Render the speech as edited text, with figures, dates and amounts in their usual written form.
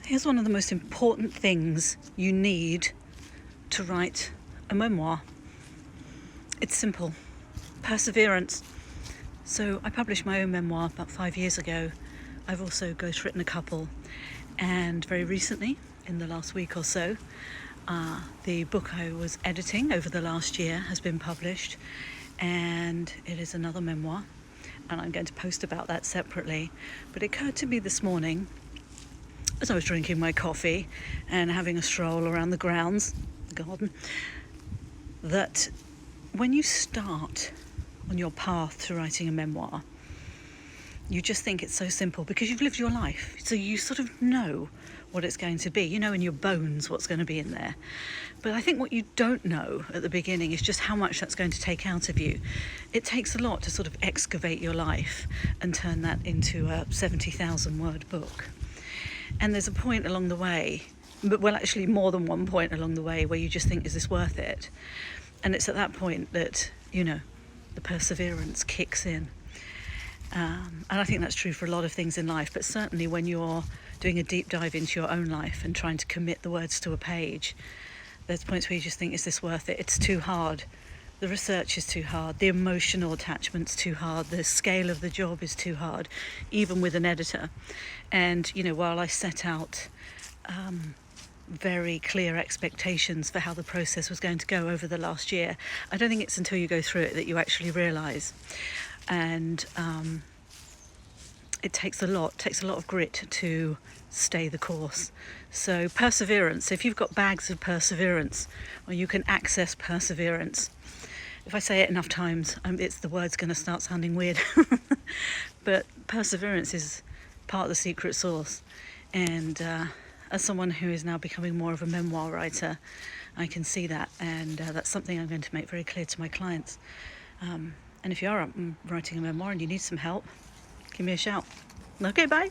Here's one of the most important things you need to write a memoir. It's simple. Perseverance. So I published my own memoir about 5 years ago. I've also ghostwritten a couple, and very recently, in the last week or so, the book I was editing over the last year has been published, and it is another memoir, and I'm going to post about that separately. But it occurred to me this morning as I was drinking my coffee and having a stroll around the grounds, the garden, that when you start on your path to writing a memoir, you just think it's so simple because you've lived your life. So you sort of know what it's going to be. You know in your bones what's going to be in there. But I think what you don't know at the beginning is just how much that's going to take out of you. It takes a lot to sort of excavate your life and turn that into a 70,000 word book. And there's a point along the way, well, actually more than one point along the way, where you just think, is this worth it? And it's at that point that, the perseverance kicks in. And I think that's true for a lot of things in life, but certainly when you're doing a deep dive into your own life and trying to commit the words to a page, there's points where you just think, is this worth it? It's too hard. The research is too hard. The emotional attachment's too hard. The scale of the job is too hard, even with an editor. And, while I set out very clear expectations for how the process was going to go over the last year, I don't think it's until you go through it that you actually realise. And it takes a lot of grit to stay the course. So perseverance, if you've got bags of perseverance, or you can access perseverance, if I say it enough times, the word's going to start sounding weird. But perseverance is part of the secret sauce. And as someone who is now becoming more of a memoir writer, I can see that. And that's something I'm going to make very clear to my clients. And if you are writing a memoir and you need some help, give me a shout. Okay, bye.